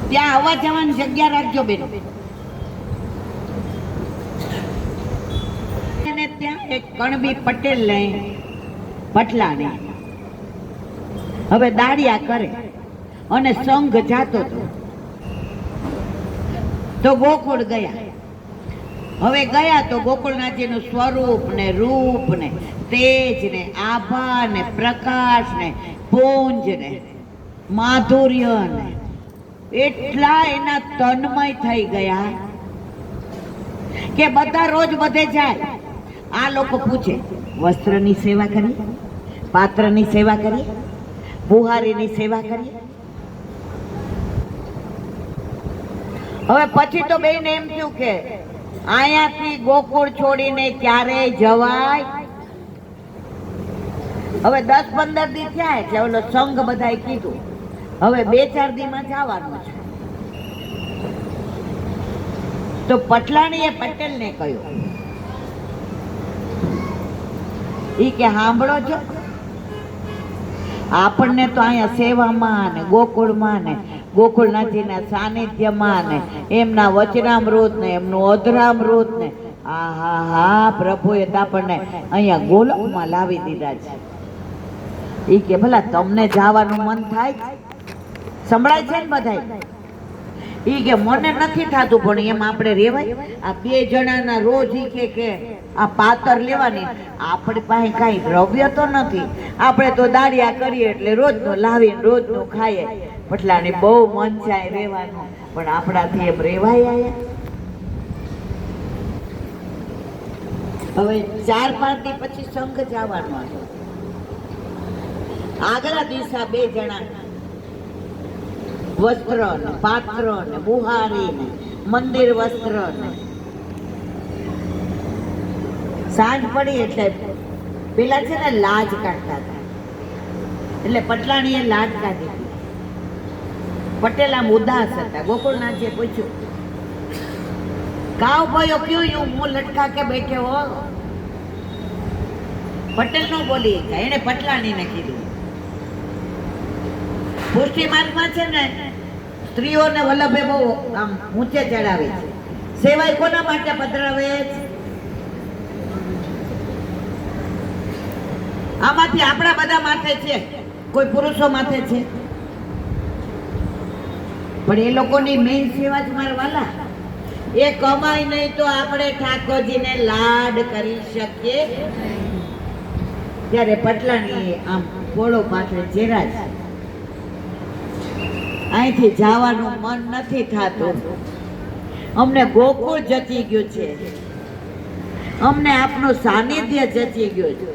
ત્યાં આવવા જવાની જગ્યા રાખજો બેનો. ત્યાં એક કણબી પટેલ લઈ પટલાને હવે દાડિયા કરે અને સંઘ જાતો હતો. તો ગોકુળ ગયા. હવે ગયા તો ગોકુળનાથજીનું સ્વરૂપ ને રૂપ ને તેજ ને આભા ને પ્રકાશ ને પુંજ ને માધુર્ય ને એટલા એના તન્મય થઈ ગયા કે બધા રોજ બધે જાય. આ લોકો પૂછે, વસ્ત્રની સેવા કરીએ, પાત્રની સેવા કરીએ, બુહારીની સેવા કરીએ. હવે પછી તો બેન એમ થયું કે અહીંયાથી ગોકુળ છોડીને ક્યારેય જવાય. હવે 10-15 દી થયા એટલે ઓલો સંઘ બધાએ કીધું હવે 2-4 દીમાં જવાનું છે. તો પટલાણીએ પટેલને કહ્યું, ઈ કે સાંભળો છો, આપણને તો અહીંયા સેવામાં ને ગોકુળમાં ને ગોકુળનાથજીના સાનિધ્યમાં ને એમના વચનામૃત ને એમનું અધરામૃત ને આહા પ્રભુએ તો આપણને અહીંયા ગોલોકમાં લાવી દીધા છે. ઈ કે ભલા તમને જવાનું મન થાય? સંભળાય છે ને બધાય? ઈ કે મને નથી થતું, પણ એમ આપણે રેવાય? આ 2 જણાના રોજ ઈ કે આ પાતર લેવાની, આપણી પાસે કાંઈ દ્રવ્ય તો નથી, આપણે તો દાડિયા કરીએ એટલે રોજનું લાવીને રોજનું ખાઈએ. પટલાને બહુ મન થાય રેવાનું, પણ આપણાથી એમ રેવાય આયા? હવે 4-5 દી પછી સંઘ જવાનો હતો. આગલા દિવસે 2 જણા વસ્ત્ર ને પાત્ર ને બુહારી ને મંદિર વસ્ત્ર ને સાંજ પડી એટલે પેલા છે ને લાજ કાઢતા હતા. એટલે પટલાણીએ લાજ કાઢી હતી. પટેલ આમ ઉદાસ હતા. ગોકુળનાથજીએ પૂછ્યું, કાવ ભાઈઓ ક્યું યું મું લટકા કે બેઠે હો? પટેલ નો બોલી ગયા, એને પટલાણીને કીધું. પુષ્ટિ માર્ગમાં છે ને સ્ત્રીઓને વલ્લભે બહુ આમ ઊંચે ચડાવે છે. સેવાય કોના માટે પધરાવે છે? આમાંથી આપણા બધા માથે છે, કોઈ પુરુષો માથે છે? પણ એ લોકોની મેઇન સેવા જ મારા વાલા, એ કમાય નહીં તો આપણે ઠાકોરજીને લાડ કરી શકીએ. ત્યારે પટલાણીએ આમ પોળો પાથરે, જેરા છે અહીંથી જવાનું મન નથી થતું, અમને ગોકુળ જચી ગયું છે, અમને આપનું સાનિધ્ય જચી ગયું છે,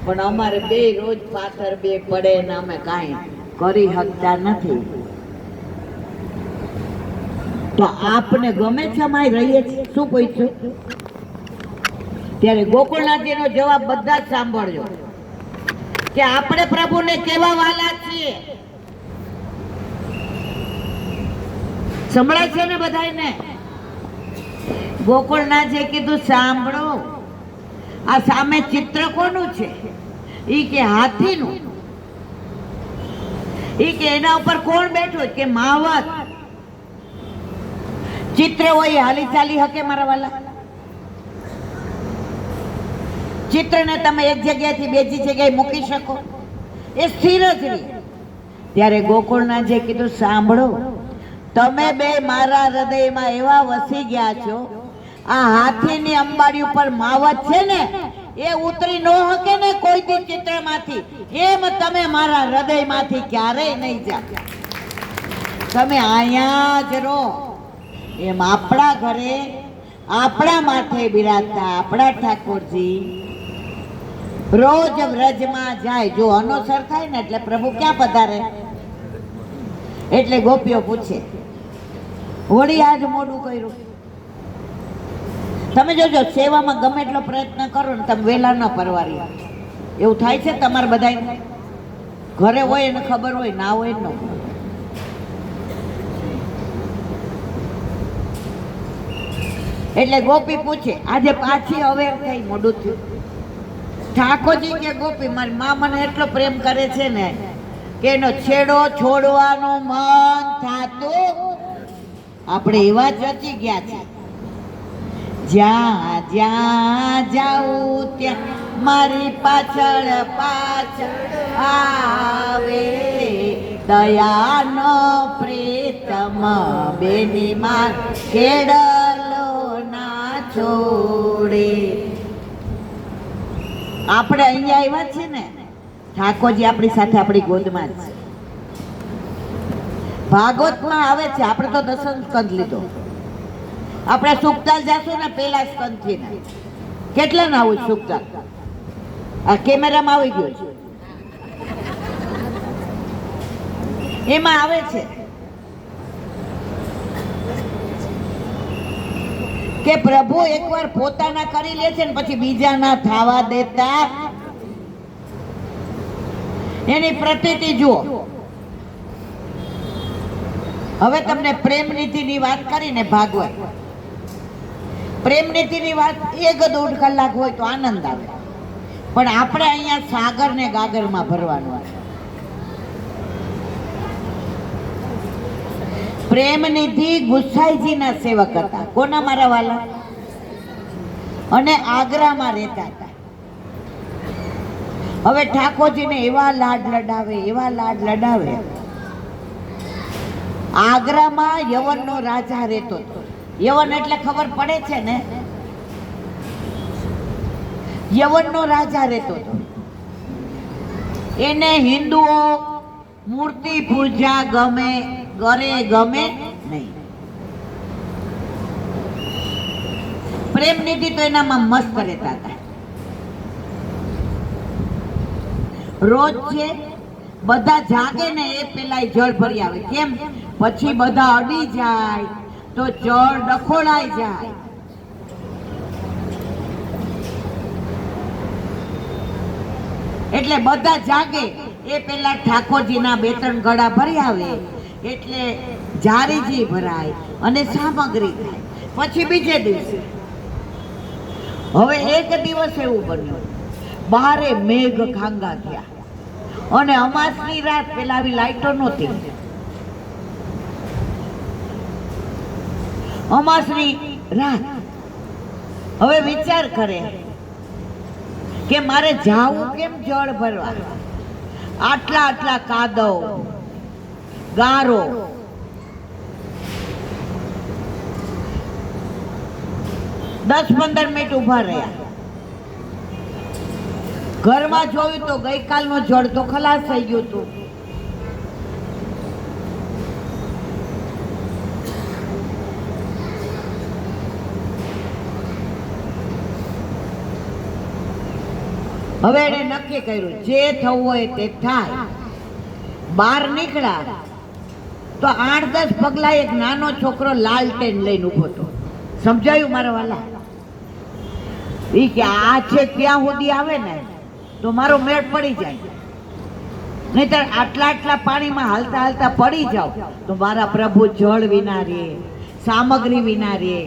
પણ અમારે 2 રોજ પાથર 2 પડે ને અમે કાંઈ કરી શકતા નથી. તો આપને ગમે છે અમે રહીએ છીએ? શું પૂછ્યું? ત્યારે ગોકુળનાથજીનો જવાબ બધા જ સાંભળજો કે આપણે પ્રભુને કેવા વાલા છીએ. સંભળાય છે ને બધાને? ગોકુળનાથે કીધું, સાંભળો, આ સામે ચિત્ર કોનું છે? ઈ કે હાથીનું. ઈ કે એના ઉપર કોણ બેઠું? કે માવત. ચિત્ર હોય હાલી ચાલી હકે મારા વાલા? ચિત્રને તમે એક જગ્યાએથી બીજી જગ્યાએ મૂકી શકો? એ સ્થિર જ રહે. ત્યારે ગોકુળનાથે કીધું, સાંભળો, તમે 2 મારા હૃદયમાં એવા વસી ગયા છો, આ હાથીની અંબાડી ઉપર માવત છે ને એ ઉતરી ન હકે ને કોઈ દી ચિત્રમાંથી, એમ તમે મારા હૃદયમાંથી ક્યારેય નહીં જાઓ. તમે અહીંયા જ રહો. એમ આપણા ઘરે આપણા માથે બિરાજતા આપણા ઠાકોરજી રોજ વ્રજમાં જાય. જો અનુસર થાય ને એટલે પ્રભુ ક્યાં પધારે? એટલે ગોપીઓ પૂછે, વળી આજ મોડું કર્યું? તમે જોજો, સેવામાં ગમે એટલો પ્રયત્ન કરો ને તમે વહેલા ન પરવારી. એવું થાય છે તમારે બધાને? ઘરે હોય એને ખબર હોય, ના હોય ન. એટલે ગોપી પૂછે, આજે પાછી અવેર થઈ, મોડું થયું? ઠાકોરજી કે ગોપી, મારી મા મને એટલો પ્રેમ કરે છે ને કે એનો છેડો છોડવાનું મન થાતું આપણે એવા જ રચી ગયા છે. જ્યાં જ્યાં જાઉં ત્યાં મારી પાછળ પાછળ આવે દયાનો પ્રીતમ બેની માં કેડલો ના છોડે. આપણે અહીંયા આવ્યા છે ને, ઠાકોરજી આપણી સાથે આપણી ગોદમાં જ છે. ભાગવતમાં આવે છે, આપણે તો દસમ સ્કંદ લીધો. આપણે સુખતાલ જાશું ને પેલા સ્કંદ થી કેટલા ના આવું સુખતાલ? આ કેમેરામાં આવી ગયો છે, એમાં આવે છે કે પ્રભુ એકવાર પોતાના કરી લે છે ને પછી બીજાના થવા દેતા. એની પ્રતીતિ જુઓ. હવે તમને પ્રેમ નીતિની વાત કરીને ભાગવત, પ્રેમ નીતિની વાત 1-1.5 કલાક હોય તો આનંદ આવે, પણ આપણે અહીંયા સાગર ને ગાગરમાં ભરવાનું છે. પ્રેમ નિધિ ગુસાઈજીના સેવક હતા. કોના મારા વાલા? અને આગ્રામાં રહેતા હતા. હવે ઠાકોરજીને એવા લાડ લડાવે, એવા લાડ લડાવે. આગ્રામાં યવનનો રાજા રહેતો હતો. યવન એટલે ખબર પડે છે ને, યવનનો રાજા રહેતો હતો. એને હિન્દુઓ મૂર્તિ પૂજા ગમે નહીં. પ્રેમ નીતિ તો એનામાં મસ્ત રહેતા હતા. રોજ છે બધા જાગે ને એ પેલા જળ ભરી આવે. કેમ? પછી બધા અડી જાય તો જળ ડખોળાઈ જાય. એટલે બધા જાગે એ પેલા ઠાકોરજીના 2-3 ઘડા ભરી આવે એટલે જારીજી ભરાય અને સામગ્રી થાય. પછી બીજે દિવસે, હવે એક દિવસ એવું બન્યું, બારે મેઘ ખાંગા થયા અને અમાસની રાત. પેલા આવી લાઈટો નહોતી. અમાસની રાત. હવે વિચાર કરે કે મારે જાવું કેમ જળ ભરવા? આટલા કાદવ, ગારો, 10-15 મિનિટ ઉભા રહ્યા. ઘરમાં જોયું તો ગઈકાલનો જળ તો ખલાસ થઈ ગયું હતું. હવે એને નક્કી કર્યું જે થવું હોય તે થાય. બહાર નીકળ્યા તો 8-10 પગલા એક નાનો છોકરો લાલટેન લઈને ઉભો હતો. સમજાયું મારા વાલા? ઈ કે આ છે ત્યાં સુધી આવે ને તો મારો મેળ પડી જાય, નહીતર આટલા પાણીમાં હાલતા હાલતા પડી જાવ તો મારા પ્રભુ જળ વિના રે, સામગ્રી વિના રે.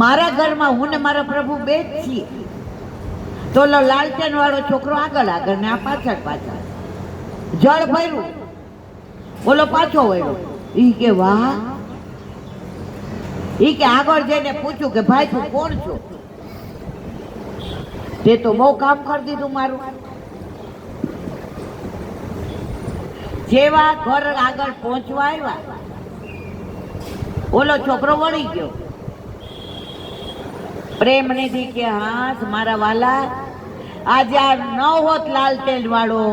મારા ઘરમાં હું ને મારા પ્રભુ બે જ છીએ. તો લાલટેન વાળો છોકરો આગળ ને આ પાછળ. જળ ભર્યું, ઓલો પાછો વળ્યો. ઈ કે વાહ. ઈ કે આગળ જઈને પૂછ્યું કે ભાઈ તું કોણ છો? તે તો બહુ કામ કરી દીધું મારું. જેવા ઘર આગળ પહોંચવા આવ્યા ઓલો છોકરો વળી ગયો. પ્રેમ નિધિ કે હા મારા વાલા, આજે આ ન હોત લાલટેન વાળો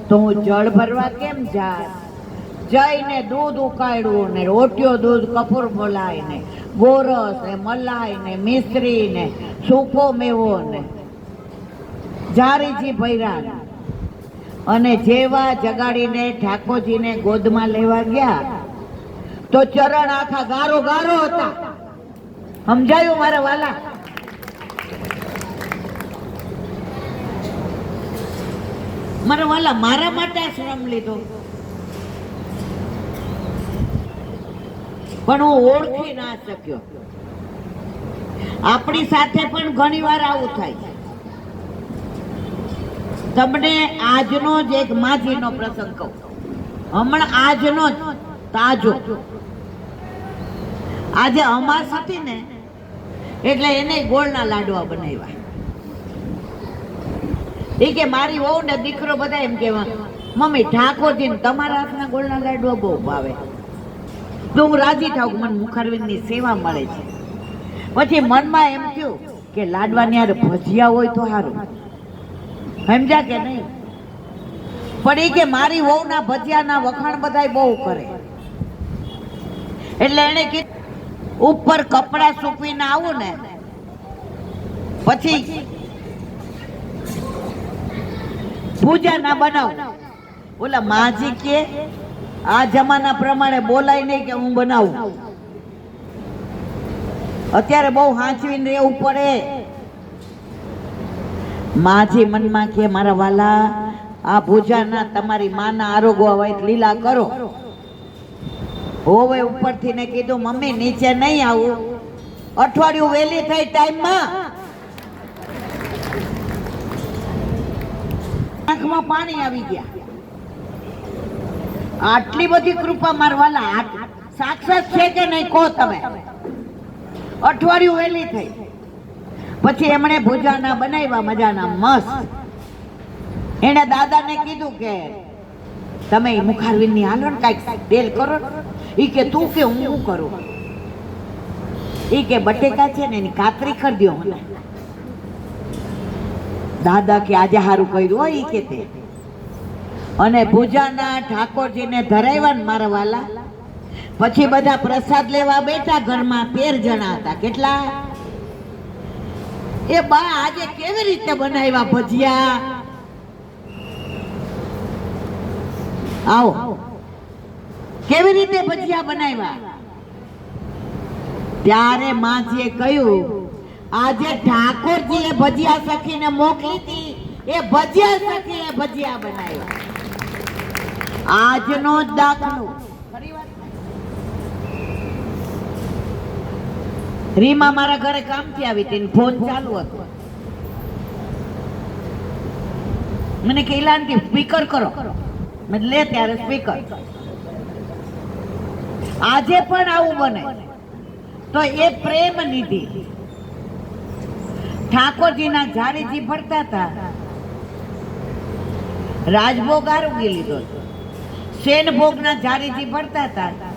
તો હું જળ ભરવા કેમ જાય? જઈને દૂધ ઉકાળ્યું ને રોટિયો દૂધ કપૂર બોલાય ને ગોરસ ને મલાઈ ને મિશ્રી ને સૂકો મેવો ને જારીજી ભર્યા. અને જેવા જગાડીને ઠાકોરજીને ગોદમાં લેવા ગયા તો ચરણ આખા ગારો હતા. સમજાયું મારા વાલા? મારા વાલા, મારા માટે આ શ્રમ લીધો, પણ હું ઓળખી ના શક્યો. આપણી સાથે પણ ઘણી વાર આવું થાય. તમને આજનો જ એક માજીનો પ્રસંગ કહું. હમણાં આજનો જ તાજો આજે અમાસ હતી ને એટલે એને ગોળના લાડવા બનાવ્યા. એ કે મારી વહુ ને દીકરો બધા એમ કે મમ્મી ઠાકોરજી ને તમારા હાથના ગોળના લાડવા બહુ ભાવે. તો હું રાજી થાઉં મને મુખારવિંદની સેવા મળે છે. પછી મનમાં એમ થયું કે લાડવાની યાર ભજીયા હોય તો સારું, સમજ્યા કે નહીં? પણ એ કે મારી વહુના ભજીયાના વખાણ બધાય બહુ કરે એટલે એને કીધું ઉપર કપડા સૂકવીને આવું ને પછી પૂજા ના બનાવું. ઓલા માજી કે આ જમાના પ્રમાણે બોલાય નહીં કે હું બનાવું. અત્યારે બહુ હાંચવીને રહેવું પડે. માજી મનમાં કે મારા વાલા આ પૂજાના તમારી માના આરોગવા હોય લીલા કરો. હોવે ઉપરથી ને કીધું મમ્મી નીચે નહીં આવું, અઠવાડિયું વહેલી થઈ ટાઈમમાં. આંખમાં પાણી આવી ગયા. આટલી બધી કૃપા મારવાલા સાક્ષાત છે કે નહીં કહો તમે? અઠવાડિયું વહેલી થઈ પછી એમણે ભુજાના બનાવ્યા મજાના મસ્ત. એને દાદાને કીધું કે તમે મુખારવિંદની હાલો ને કાંઈક ડેલ કરો. ઈ કે તું કે હું કરું? ઈ કે બટેકા છે ને એની કાતરી કરી દો મને. દાદા કે આજે સારું કર્યું હોય ઈ કે તે. અને પૂજાના ઠાકોરજીને ધરાવ્યા ને મારા વાલા. પછી બધા પ્રસાદ લેવા બેઠા. ઘરમાં 13 જણા હતા. કેટલા? એ બા આજે કેવી રીતે બનાવ્યા ભજીયા? આવો કેવી રીતે ભજીયા બનાવ્યા? ત્યારે માજીએ કહ્યું આજે ઠાકોરજીએ ભજીયા સખીને મોકલી હતી, એ ભજીયા સખીએ ભજીયા બનાવ્યા. આજનો જ દાખલો. રીમા મારા ઘરે કામથી આવી હતી, ફોન ચાલુ હતો. મને કે ઇલાનથી સ્પીકર કરો. મેં લે ત્યારે સ્પીકર. આજે પણ આવું બને તો એ પ્રેમ નિધિ. ઠાકોરજીના ઝાડીજી ફરતા હતા. રાજભોગ આરોગી લીધો. સેનભોગના ઝાડીજી ફરતા હતા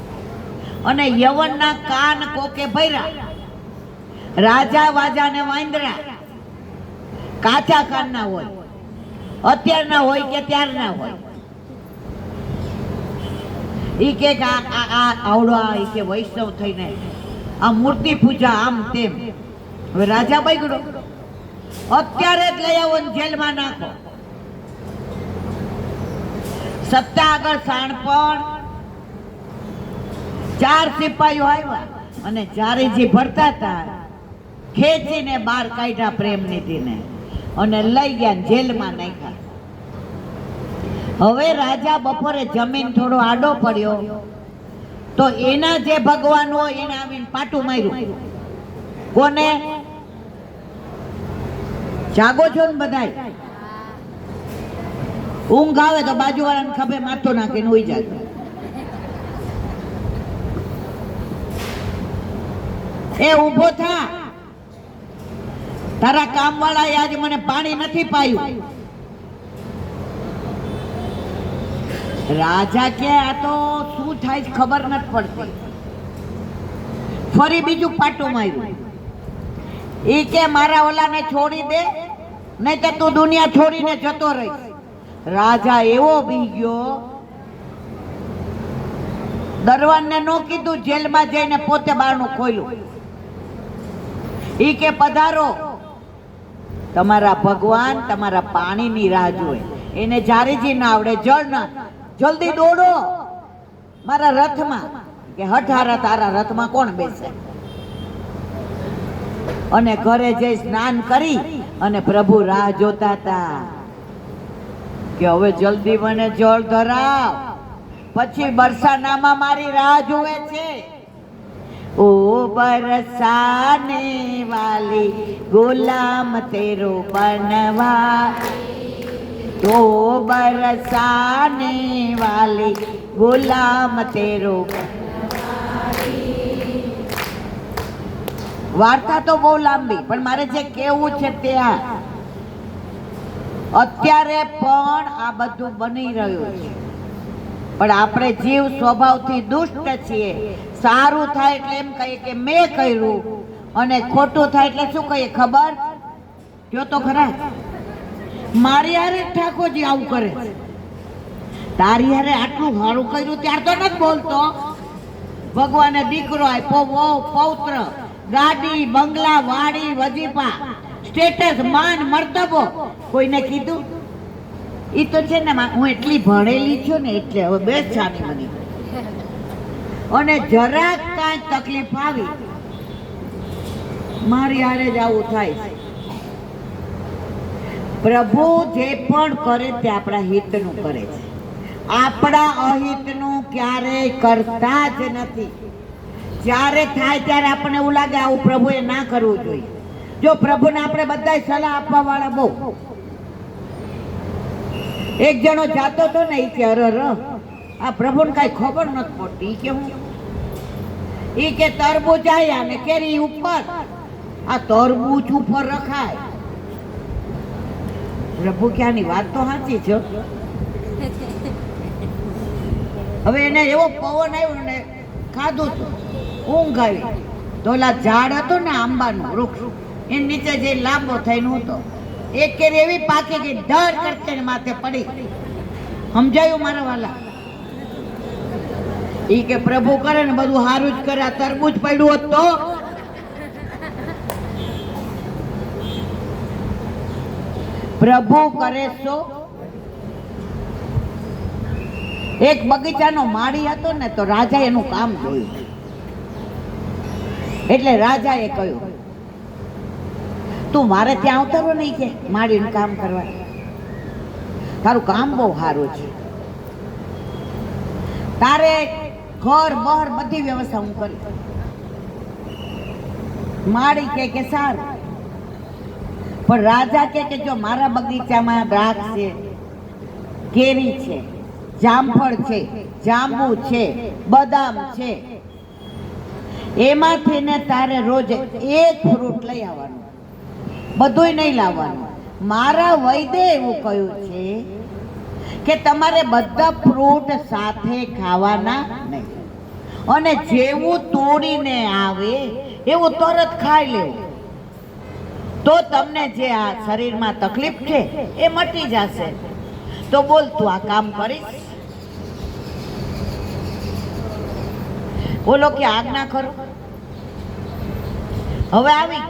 અને યવનના કાન કોકે ભર્યા. રાજા વાજા ને વાંદરા કાચા કાનના હોય, અત્યારના હોય કે ત્યારના હોય. ઈ કે આવડો ઈ કે વૈષ્ણવ થઈને આ મૂર્તિ પૂજા આમ તેમ. હવે રાજા બગડો, અત્યારે જ લઈ આવો ને જેલમાં નાખો. સત્તા આગળ શાણપણ. 4 સિપાહીઓ આવ્યા અને ઝારીજી ભરતા હતા. ખેંચીને બહાર કાઢ્યા પ્રેમ નિધિને અને લઈ ગયા જેલમાં નાખ્યા. હવે રાજા બપોરે જમીન થોડો આડો પડ્યો તો એના જે ભગવાન હોય એને આવીને પાટું માર્યું. કોને? જાગો છો ને બધાય? ઊંઘ આવે તો બાજુવાળાને ખભે માથું નાખીને ઉઈ જાય. એ ઊભો થા, તારા કામવાળાએ આજે મને પાણી નથી પાયું. રાજા કે આ તો શું થાય ખબર નથી પડતી. ફરી બીજું પાટું માર્યું. ઈ કે મારા ઓલાને છોડી દે નહીં તો તું દુનિયા છોડીને જતો રહીશ. રાજા એવો બી ગયો, દરવાનને નો કીધું, જેલમાં જઈને પોતે બારણું ખોલ્યું. ઈ કે પધારો, તમારા ભગવાન તમારા પાણીની રાહ જોવે. એને ઝારીજી ના આવડે, જળ ના. જલ્દી દોડો મારા રથમાં. કે હઠારા તારા રથમાં કોણ બેસે? અને ઘરે જઈ સ્નાન કરી અને પ્રભુ રાહ જોતા હતા કે હવે જલ્દી મને જળ ધરાવ, પછી બરસાનામાં મારી રાહ જોવે છે. ओ बरसाने वाली गुलाम तेरो बनवा, तो बरसाने वाली गुलाम तेरो વાર્તા તો બહુ લાંબી, પણ મારે જે કહેવું છે તે આ, અત્યારે પણ આ બધું બની રહ્યું છે, પણ આપણે જીવ સ્વભાવથી દુષ્ટ છીએ. સારું થાય એટલે એમ કહીએ કે મેં કર્યું, અને ખોટું થાય એટલે શું કહીએ ખબર? કયો તો ખરા. મારી હારે ઠાકોરજી આવું કરે, તારી હારે આટલું સારું કર્યું ત્યાર તો નથી બોલતો. ભગવાને દીકરો આપ્યો, બહુ પૌત્ર, ગાડી, બંગલા, વાડી, વજીફા, સ્ટેટસ, માન, મર્તબો, કોઈને કીધું? ઈ તો છે ને, હું એટલી ભણેલી છું ને એટલે હવે બેસ છાની બની, અને જરાક કાંઈ તકલીફ આવી મારી હારે જ આવું થાય છે. પ્રભુ જે પણ કરે તે આપણા હિતનું કરે છે, આપણા અહિતનું ક્યારેય કરતા જ નથી. જ્યારે થાય ત્યારે આપણને એવું લાગે આવું પ્રભુએ ના કરવું જોઈએ. જો પ્રભુને આપણે બધા સલાહ આપવા વાળા બહુ. એક જણો જાતો હતો ને, એ કે અરર આ પ્રભુને કઈ ખબર નથી પડતી. કે હું ઈ કે તરબૂચ આયા ને કેરી ઉપર, આ તરબૂચ ઉપર રખાય. પ્રભુ ક્યાંની વાત તો સાચી છે. હવે એને એવો પવન આવ્યો ને, ખાધું ઊંઘ આવી, તો ઓલા ઝાડ હતું ને આંબાનું વૃક્ષ, એની નીચે જે લાંબો થઈને હતો, એક કેરી એવી પાકી ગઈ, ઢર કરતે માથે પડી. સમજાયું મારા વાલા? ઈ કે પ્રભુ કરે ને બધું સારું જ કરે, આ તરબૂચ પડ્યું હોત તો. પ્રભુ કરે છો. એક બગીચાનો માળી હતો ને, તો રાજા એનું કામ જોયું, એટલે રાજાએ કહ્યું તું મારે ત્યાં આવતો નહીં કે માળીનું કામ કરવા, તારું કામ બહુ સારું છે, તારે ઘર બહાર બધી વ્યવસ્થા હું કરી. માળી કે સારું, પણ રાજા કે જો મારા બગીચામાં દ્રાક્ષ છે, કેરી છે, જામફળ છે, જાંબુ છે, બદામ છે, એમાંથી ને તારે રોજ એક ફ્રૂટ લઈ આવવાનું, બધુંય નહીં લાવવાનું. મારા વૈદ્ય એવું કહ્યું છે કે તમારે બધા ફ્રૂટ સાથે ખાવાના નહીં, અને જેવું તોડીને આવે એવું તરત ખાઈ લેવું, તો તમને જે આ શરીરમાં તકલીફ છે એ મટી જશે. તો બોલ તું આ કામ કરીશ? બોલો કે આજ્ઞા કરો. હવે આવી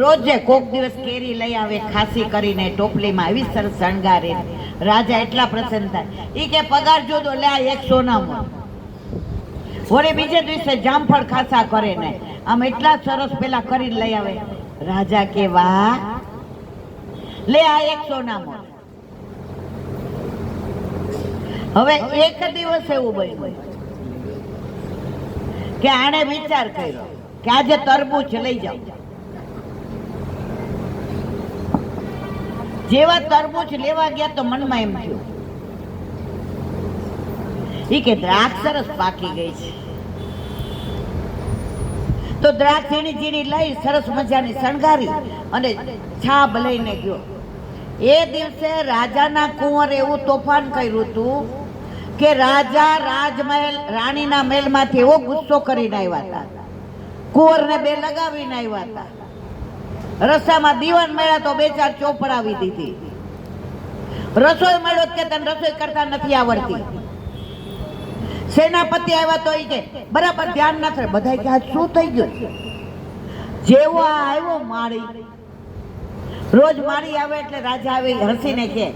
રોજે કોક દિવસ કેરી લઈ આવે, ખાસી કરીને ટોપલીમાં આવી સરસ શણગારે. રાજા એટલા પ્રસન્ન થાય, ઈ કે પગાર જોદો લે આ 1 સોનામાં. વળી બીજે દિવસે જામફળ ખાસા કરે ને આમ એટલા સરસ પેલા કરીને લઈ આવે. રાજા કે વાહ, લે આ 1 સોનામાં. હવે એક દિવસ એવું બન્યું કે આણે વિચાર કર્યો કે આજે તરબૂચ લઈ જાઉં. જેવા તરબૂચ લેવા ગયા તો મનમાં એમ થયું ઈ કે દ્રાક્ષ સરસ પાકી ગઈ છે, તો દ્રાક્ષ ઝીણી લઈ સરસ મજાની શણગારી અને છાબ લઈને ગયો. એ દિવસે રાજાના કુંવર એવું તોફાન કર્યું હતું કે રાજા રાજમહેલ રાણીના મહેલમાંથી એવો ગુસ્સો કરીને આવ્યા હતા, કુંવરને 2 લગાવીને આવ્યા હતા. રસ્તામાં દીવાન મળ્યા તો 2-4 ચોપડાવી દીધી. રસોઈ મળ્યો કે તને રસોઈ કરતા નથી આવડતી. સેનાપતિ આવ્યા તો ઈ કે બરાબર ધ્યાન નથી. બધા કે આ શું થઈ ગયું? જેવો આ આવ્યો માળી, રોજ માળી આવે એટલે રાજા આવી હસીને કે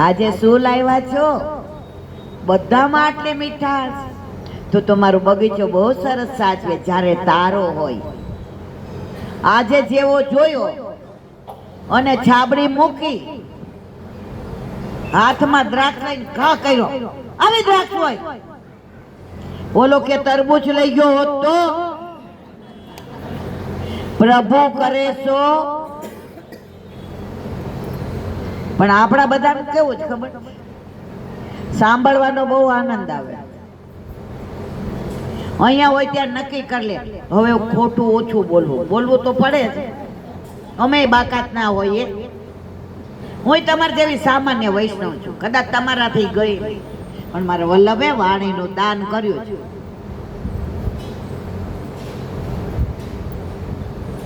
આજે શું લાવ્યા છો? બધામાં આટલી મીઠાશ. તો તમારો બગીચો બહુ સરસ સાચવે જ્યારે તારો હોય. આજે જેવો જોયો અને છાબડી મૂકી, હાથમાં દ્રાક્ષ લઈને ઘા કર્યો, આવી દ્રાક્ષ હોય. બોલો કે તરબૂચ લઈ ગયો હોત તો? પ્રભુ કરે છો. પણ આપણા બધાને કેવું છે ખબર? સાંભળવાનો બહુ આનંદ આવે. અહીંયા હોય ત્યાં નક્કી કરી લે હવે ખોટું ઓછું બોલવું તો પડે જ. અમે બાકાત ના હોઈએ. હું તમારી જેવી સામાન્ય વૈષ્ણવ છું, કદાચ તમારાથી ગઈ, પણ મારા વલ્લભે વાણીનું દાન કર્યું છે.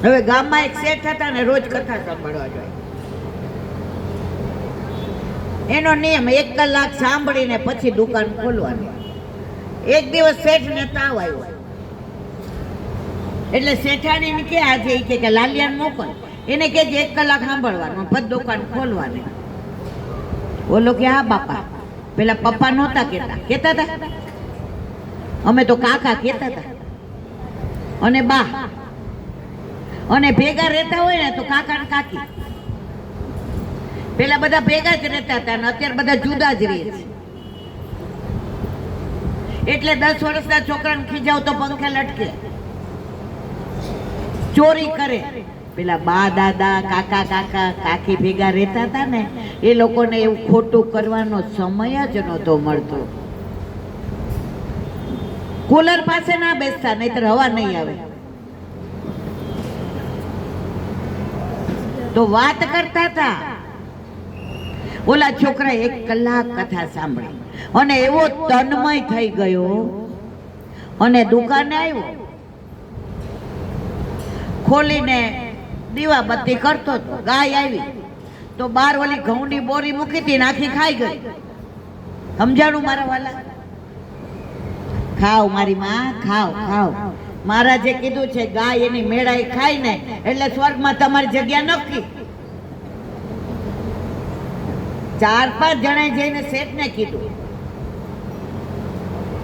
હવે ગામમાં એક શેઠ હતા ને, રોજ કથા સાંભળવા જાય. એનો નિયમ 1 કલાક સાંભળીને પછી દુકાન ખોલવાની. એક દિવસ શેઠને તાવ આવ્યો એટલે શેઠાણી કે આજે ઈ કે લાલિયાને મોકલ, એને કે 1 કલાક સાંભળવાનું પછી દુકાન ખોલવાની. બોલો કે હા બાપા. પેલા પપ્પા નહોતા કેતા હતા, અમે તો કાકા કેતા હતા, અને બા, અને ભેગા રહેતા હોય ને તો કાકા ને કાકી. પેલા બધા ભેગા જ રહેતા હતા અને અત્યારે બધા જુદા જ રહે છે. એટલે 10 વર્ષના છોકરાને ખીજાવ તો પંખે લટકે, ચોરી કરે. પેલા બા દાદા કાકા કાકી ભેગા રહેતા હતા ને, એ લોકોને એવું ખોટું કરવાનો સમય જ નહોતો મળતો. કુલર પાસે ના બેસતા, નહીતર હવા નહીં આવે. તો વાત કરતા હતા. ઓલા છોકરા 1 કલાક કથા સાંભળી અને એવો તન્મય થઈ ગયો અને દુકાને આવ્યો. ખોલીને દીવાબત્તી કરતો હતો. ગાય આવી તો બાર ઓલી ઘઉંની બોરી મૂકી હતી, નાખી ખાઈ ગઈ. સમજાણું મારા વાલા? ખાવ મારી માં, ખાવ. મહારાજે કીધું છે ગાય એની મેળાઈ ખાય ને એટલે સ્વર્ગમાં તમારી જગ્યા નક્કી. 4-5 જણે જઈને શેઠને કીધું.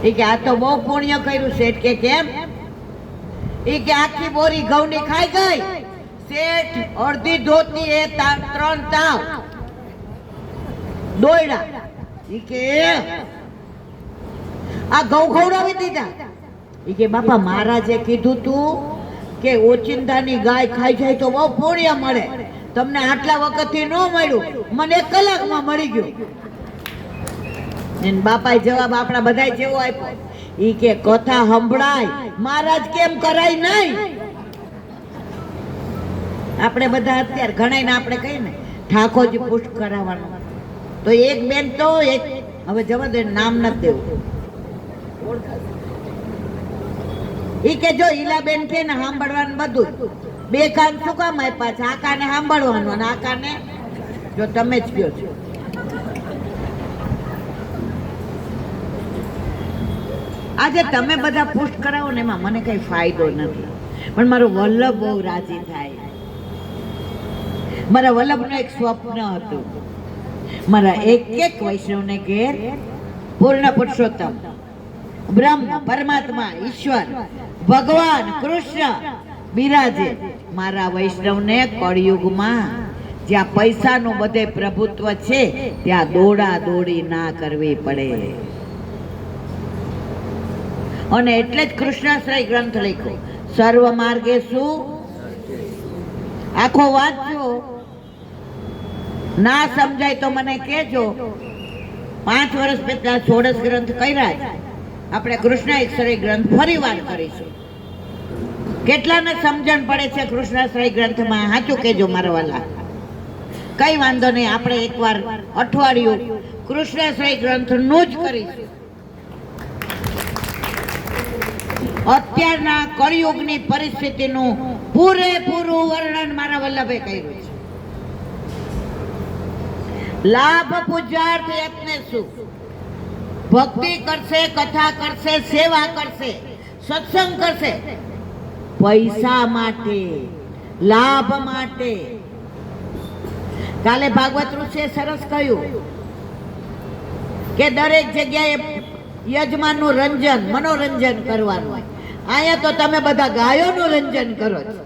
એ કે આ તો બહુ પુણ્ય કર્યું. શેઠ કે કેમ? એ કે આખી બોરી ઘઉંની ખાઈ ગઈ. શેઠ અડધી ધોતી એ 3 તાવ દોયડા. એ કે આ ઘઉં ખવડાવી દીધા. એ કે બાપા મહારાજે કીધું તું કે ઓચિંતાની ગાય ખાઈ જાય તો બહુ પુણ્ય મળે. તમને આટલા વખતથી ન મળ્યું, મને 1 કલાકમાં મળી ગયું. એને બાપાએ જવાબ આપણા બધાય જેવો આપ્યો. ઈ કે કથા સંભળાય, મહારાજ કેમ કરાય નહીં? આપણે બધા અત્યારે ઘણાઈને આપણે કહીએ ને ઠાકોરજી પુષ્ટ કરાવવાનું, તો એક બેન તો એક, હવે જવા દે, નામ નથી દેવું. ઈ કે જો ઈલાબેન કે ને સાંભળવાનું બધું, 2 કાન શું કામ આપ્યા છે? આ કાને સાંભળવાનું અને આ કાને જો તમે જ કહો છો. આજે તમે બધા પુષ્ટ કરાવો ને એમાં મને કઈ ફાયદો નથી, પણ મારો વલ્લભ બહુ રાજી થાય. મારા વલ્લભનું એક સ્વપ્ન હતું, મારા એક વૈષ્ણવને ઘેર પૂર્ણ પુરુષોત્તમ બ્રહ્મ પરમાત્મા ઈશ્વર ભગવાન કૃષ્ણ બિરાજે. મારા વૈષ્ણવને કળિયુગમાં જ્યાં પૈસાનું બધે પ્રભુત્વ છે ત્યાં દોડા દોડી ના કરવી પડે. અને એટલે જ કૃષ્ણાશ્રય ગ્રંથ લખ્યો, સર્વ માર્ગે શું. આખો વાંચજો, ના સમજાય તો મને કહેજો. 5 વર્ષ પહેલા 16 ગ્રંથ કર્યા છે. આપણે કૃષ્ણાશ્રય ગ્રંથ ફરી વાર કરીશું. કેટલાને સમજણ પડે છે કૃષ્ણાશ્રય ગ્રંથમાં? સાચું કહેજો મારા વાલા. કઈ વાંધો નહીં, આપણે એકવાર અઠવાડિયું કૃષ્ણાશ્રય ગ્રંથનું જ કરીશું. અત્યારના કળિયુગની પરિસ્થિતિનું પૂરેપૂરું વર્ણન મારા વલ્લભે કર્યું છે. લાભ પૂજાર્થ યત્ને શું? ભક્તિ કરશે, કથા કરશે, સેવા કરશે, સત્સંગ કરશે, પૈસા માટે, લાભ માટે. કાલે ભાગવત ઋષિએ સરસ કહ્યું કે દરેક જગ્યાએ યજમાનનું રંજન, મનોરંજન કરવાનું હોય. અહીંયા તો તમે બધા ગાયોનું રંજન કરો છો.